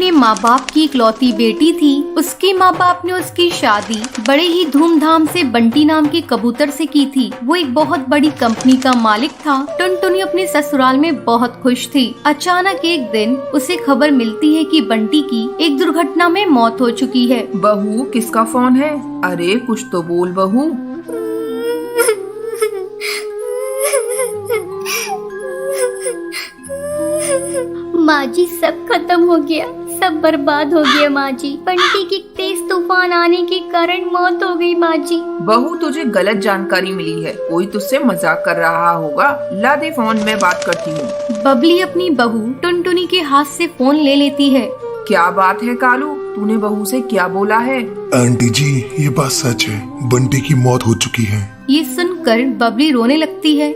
अपने माँ बाप की इकलौती बेटी थी। उसके माँ बाप ने उसकी शादी बड़े ही धूमधाम से बंटी नाम के कबूतर से की थी। वो एक बहुत बड़ी कंपनी का मालिक था। टुनटुनी अपने ससुराल में बहुत खुश थी। अचानक एक दिन उसे खबर मिलती है कि बंटी की एक दुर्घटना में मौत हो चुकी है। बहू, किसका फोन है? अरे कुछ तो बोल बहू। माँ जी, सब खत्म हो गया, सब बर्बाद हो गया माँ जी। बंटी की तेज तूफान आने के कारण मौत हो गई माँ जी। बहू, तुझे गलत जानकारी मिली है। कोई तुझसे मजाक कर रहा होगा। ला दे फोन, मैं बात करती हूँ। बबली अपनी बहू टुनटुनी के हाथ से फोन ले लेती है। क्या बात है कालू, तूने बहू से क्या बोला है? आंटी जी, ये बात सच है, बंटी की मौत हो चुकी है। ये सुनकर बबली रोने लगती है।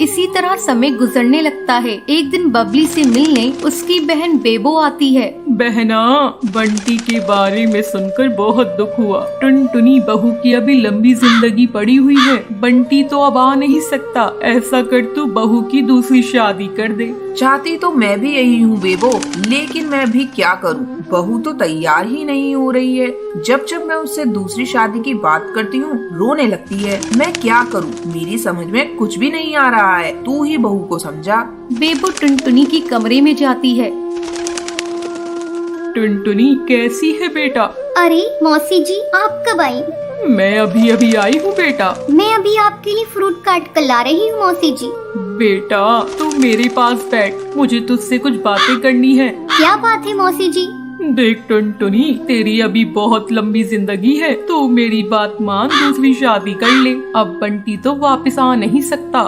इसी तरह समय गुजरने लगता है। एक दिन बबली से मिलने उसकी बहन बेबो आती है। बहना, बंटी के बारे में सुनकर बहुत दुख हुआ। टुनटुनी बहू की अभी लंबी जिंदगी पड़ी हुई है। बंटी तो अब आ नहीं सकता। ऐसा कर तू बहू की दूसरी शादी कर दे। चाहती तो मैं भी यही हूँ बेबो, लेकिन मैं भी क्या करूँ? बहू तो तैयार ही नहीं हो रही है। जब जब मैं उससे दूसरी शादी की बात करती हूँ रोने लगती है। मैं क्या करूँ? मेरी समझ में कुछ भी नहीं आ रहा है। तू ही बहू को समझा। बेबो टुनटुनी के कमरे में जाती है। टुनटुनी कैसी है बेटा? अरे मौसी जी, आप कब आई? मैं अभी आई हूँ बेटा। मैं अभी आपके लिए फ्रूट काट कर ला रही हूँ मौसी जी। बेटा तू मेरे पास बैठ, मुझे तुझसे कुछ बातें करनी है। क्या बात है मौसी जी? देख टुनटुनी, तेरी अभी बहुत लंबी जिंदगी है, तो मेरी बात मान, दूसरी शादी कर ले। अब बंटी तो वापस आ नहीं सकता।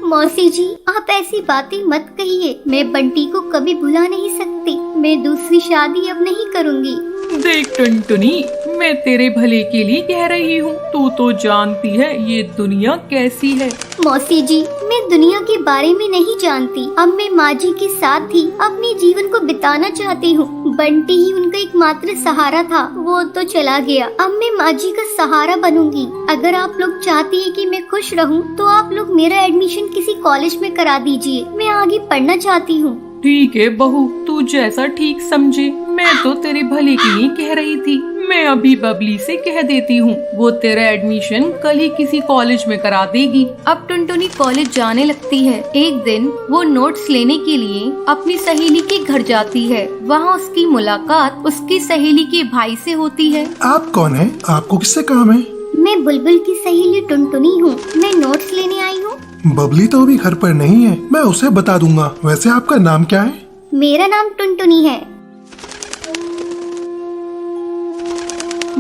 मौसी जी, आप ऐसी बातें मत कहिए। मैं बंटी को कभी भुला नहीं सकती। मैं दूसरी शादी अब नहीं करूँगी। देख टुनटुनी, मैं तेरे भले के लिए कह रही हूँ। तू तो जानती है ये दुनिया कैसी है। मौसी जी, मैं दुनिया के बारे में नहीं जानती। अब मैं माँ जी के साथ ही अपने जीवन को बिताना चाहती हूँ। बंटी ही उनका एकमात्र सहारा था, वो तो चला गया। अब मैं माँ जी का सहारा बनूंगी। अगर आप लोग चाहती है कि मैं खुश रहूँ, तो आप लोग मेरा एडमिशन किसी कॉलेज में करा दीजिए। मैं आगे पढ़ना चाहती हूँ। ठीक है बहू, तू जैसा ठीक समझे। मैं तो तेरे भले के लिए कह रही थी। मैं अभी बबली से कह देती हूँ, वो तेरा एडमिशन कल ही किसी कॉलेज में करा देगी। अब टुनटुनी कॉलेज जाने लगती है। एक दिन वो नोट्स लेने के लिए अपनी सहेली के घर जाती है। वहाँ उसकी मुलाकात उसकी सहेली के भाई से होती है। आप कौन है? आपको किससे काम है? मैं बुलबुल की सहेली टुनटुनी हूँ। मैं नोट्स लेने आई हूँ। बबली तो अभी घर पर नहीं है, मैं उसे बता दूंगा। वैसे आपका नाम क्या है? मेरा नाम टुनटुनी है।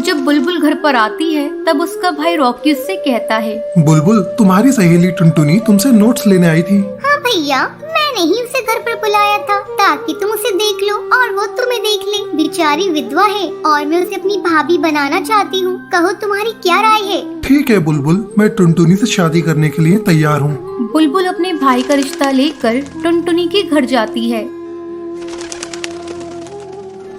जब बुलबुल घर पर आती है तब उसका भाई रॉकी उससे कहता है, बुलबुल, तुम्हारी सहेली टुनटुनी तुमसे नोट्स लेने आई थी। हाँ भैया, मैंने ही उसे घर पर बुलाया था ताकि तुम उसे देख लो और वो तुम्हें देख ले। बेचारी विधवा है और मैं उसे अपनी भाभी बनाना चाहती हूँ। कहो तुम्हारी क्या राय है? ठीक है बुलबुल, मैं टुनटुनी से शादी करने के लिए तैयार हूँ। बुलबुल अपने भाई का रिश्ता लेकर टुनटुनी के घर जाती है।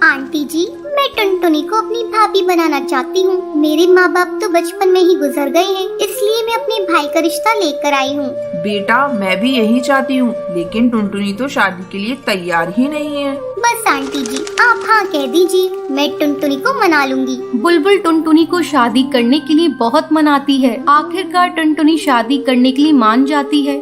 आंटी जी, मैं टुनटुनी को अपनी भाभी बनाना चाहती हूँ। मेरे माँ बाप तो बचपन में ही गुजर गए हैं, इसलिए मैं अपने भाई का रिश्ता लेकर आई हूँ। बेटा मैं भी यही चाहती हूँ, लेकिन टुनटुनी तो शादी के लिए तैयार ही नहीं है। बस आंटी जी, आप हाँ कह दीजिए, मैं टुनटुनी को मना लूंगी। बुलबुल टुनटुनी को शादी करने के लिए बहुत मनाती है। आखिरकार टुनटुनी शादी करने के लिए मान जाती है।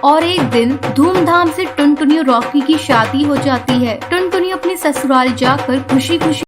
और एक दिन धूमधाम से टुनटुनी और रॉकी की शादी हो जाती है। टुनटुनी अपने ससुराल जाकर खुशी खुशी